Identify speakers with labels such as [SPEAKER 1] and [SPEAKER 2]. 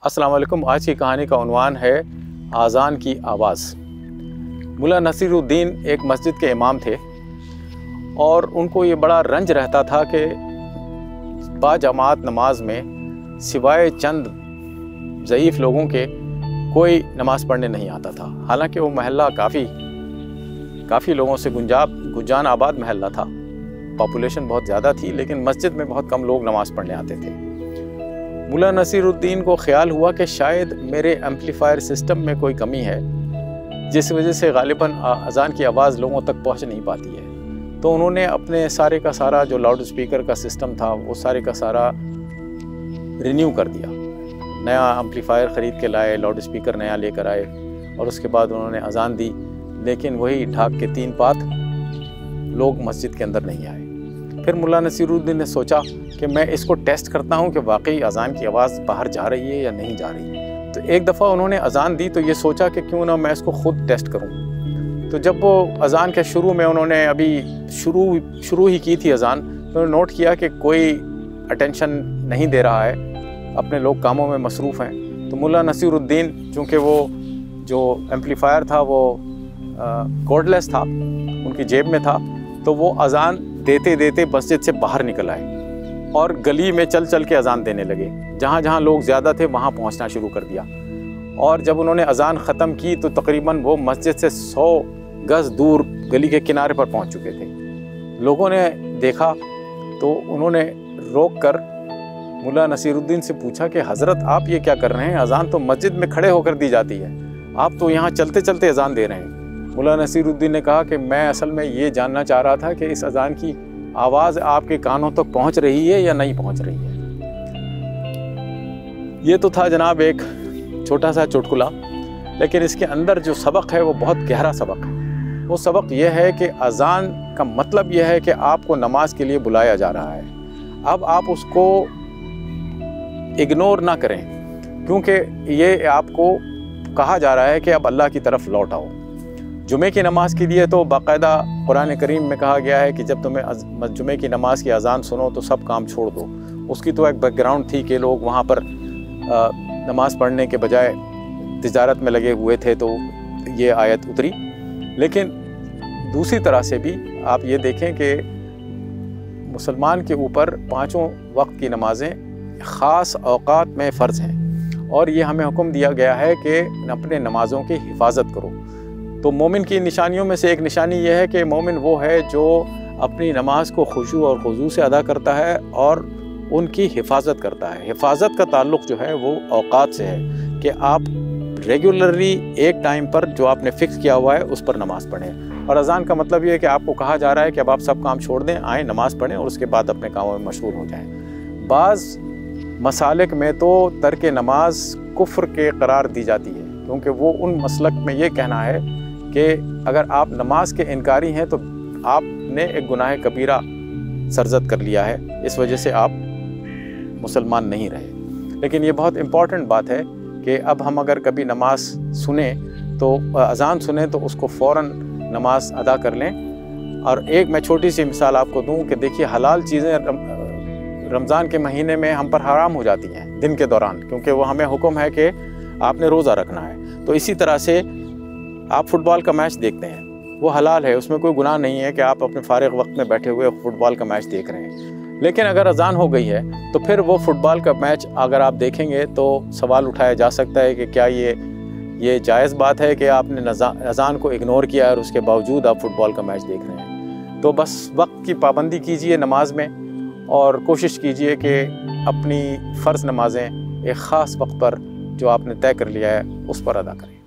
[SPEAKER 1] अस्सलाम वालेकुम। आज की कहानी का उन्वान है आज़ान की आवाज़। मुल्ला नसीरुद्दीन एक मस्जिद के इमाम थे और उनको ये बड़ा रंज रहता था कि बाजमात नमाज में सिवाय चंद ज़ईफ़ लोगों के कोई नमाज़ पढ़ने नहीं आता था। हालांकि वो महल्ला काफ़ी लोगों से गुंजान आबाद महल्ला था, पॉपुलेशन बहुत ज़्यादा थी, लेकिन मस्जिद में बहुत कम लोग नमाज़ पढ़ने आते थे। मुल्ला नसीरुद्दीन को ख्याल हुआ कि शायद मेरे एम्पलीफायर सिस्टम में कोई कमी है, जिस वजह से गालिबन अज़ान की आवाज़ लोगों तक पहुंच नहीं पाती है। तो उन्होंने अपने सारे का सारा जो लाउड स्पीकर का सिस्टम था वो सारे का सारा रिन्यू कर दिया। नया एम्पलीफायर ख़रीद के लाए, लाउड स्पीकर नया लेकर आए और उसके बाद उन्होंने अज़ान दी, लेकिन वही ढाक के 3 पात लोग मस्जिद के अंदर नहीं आए। फिर मुल्ला नसीरुद्दीन ने सोचा कि मैं इसको टेस्ट करता हूँ कि वाकई अज़ान की आवाज़ बाहर जा रही है या नहीं जा रही है। तो एक दफ़ा उन्होंने अज़ान दी तो ये सोचा कि क्यों ना मैं इसको ख़ुद टेस्ट करूँ। तो जब वो अज़ान के शुरू में उन्होंने अभी शुरू ही की थी अज़ान, तो उन्होंने नोट किया कि कोई अटेंशन नहीं दे रहा है, अपने लोग कामों में मसरूफ़ हैं। तो मुल्ला नसीरुद्दीन, चूँकि वो जो एम्पलीफायर था वो कॉर्डलेस था, उनकी जेब में था, तो वो अज़ान देते देते मस्जिद से बाहर निकल आए और गली में चल चल के अज़ान देने लगे। जहाँ जहाँ लोग ज़्यादा थे वहाँ पहुँचना शुरू कर दिया। और जब उन्होंने अज़ान ख़त्म की तो तकरीबन वो मस्जिद से 100 गज़ दूर गली के किनारे पर पहुँच चुके थे। लोगों ने देखा तो उन्होंने रोक कर मुल्ला नसीरुद्दीन से पूछा कि हज़रत, आप ये क्या कर रहे हैं? अज़ान तो मस्जिद में खड़े होकर दी जाती है, आप तो यहाँ चलते चलते अज़ान दे रहे हैं। मुल्ला नसीरुद्दीन ने कहा कि मैं असल में ये जानना चाह रहा था कि इस अज़ान की आवाज़ आपके कानों तक पहुँच रही है या नहीं पहुँच रही है। ये तो था जनाब एक छोटा सा चुटकुला, लेकिन इसके अंदर जो सबक है वो बहुत गहरा सबक है। वो सबक यह है कि अज़ान का मतलब यह है कि आपको नमाज के लिए बुलाया जा रहा है। अब आप उसको इग्नोर ना करें, क्योंकि ये आपको कहा जा रहा है कि अब अल्लाह की तरफ लौट आओ। जुमे की नमाज़ के लिए तो बाकायदा कुरान करीम में कहा गया है कि जब तुम्हें जुमे की नमाज़ की अज़ान सुनो तो सब काम छोड़ दो। उसकी तो एक बैकग्राउंड थी कि लोग वहाँ पर नमाज़ पढ़ने के बजाय तिजारत में लगे हुए थे, तो ये आयत उतरी। लेकिन दूसरी तरह से भी आप ये देखें कि मुसलमान के ऊपर 5 वक्त की नमाज़ें ख़ास औक़ात में फ़र्ज़ हैं और ये हमें हुक्म दिया गया है कि अपने नमाज़ों की हिफाजत करो। तो मोमिन की निशानियों में से एक निशानी यह है कि मोमिन वो है जो अपनी नमाज को खुशू और खुजू से अदा करता है और उनकी हिफाजत करता है। हिफाजत का ताल्लुक़ जो है वो औक़ात से है कि आप रेगुलरली एक टाइम पर जो आपने फ़िक्स किया हुआ है उस पर नमाज़ पढ़ें। और अज़ान का मतलब ये है कि आपको कहा जा रहा है कि अब आप सब काम छोड़ दें, आएँ नमाज़ पढ़ें और उसके बाद अपने कामों में मशगूल हो जाएँ। बाज़ मसालिक में तो तर्क नमाज कुफ्र के करार दी जाती है, क्योंकि वो उन मसलक में ये कहना है कि अगर आप नमाज के इनकारी हैं तो आपने एक गुनाह कबीरा सरजद कर लिया है, इस वजह से आप मुसलमान नहीं रहे। लेकिन ये बहुत इम्पॉर्टेंट बात है कि अब हम अगर कभी नमाज सुने तो अज़ान सुने तो उसको फ़ौरन नमाज अदा कर लें। और एक मैं छोटी सी मिसाल आपको दूं कि देखिए, हलाल चीज़ें रमज़ान के महीने में हम पर हराम हो जाती हैं दिन के दौरान, क्योंकि वो हमें हुक्म है कि आपने रोज़ा रखना है। तो इसी तरह से आप फुटबॉल का मैच देखते हैं, वो हलाल है, उसमें कोई गुनाह नहीं है कि आप अपने फारिग वक्त में बैठे हुए फुटबॉल का मैच देख रहे हैं। लेकिन अगर अज़ान हो गई है तो फिर वो फुटबॉल का मैच अगर आप देखेंगे तो सवाल उठाया जा सकता है कि क्या ये जायज़ बात है कि आपने अज़ान को इग्नोर किया और उसके बावजूद आप फुटबॉल का मैच देख रहे हैं। तो बस वक्त की पाबंदी कीजिए नमाज में और कोशिश कीजिए कि अपनी फ़र्ज़ नमाज़ें एक ख़ास वक्त पर जो आपने तय कर लिया है उस पर अदा करें।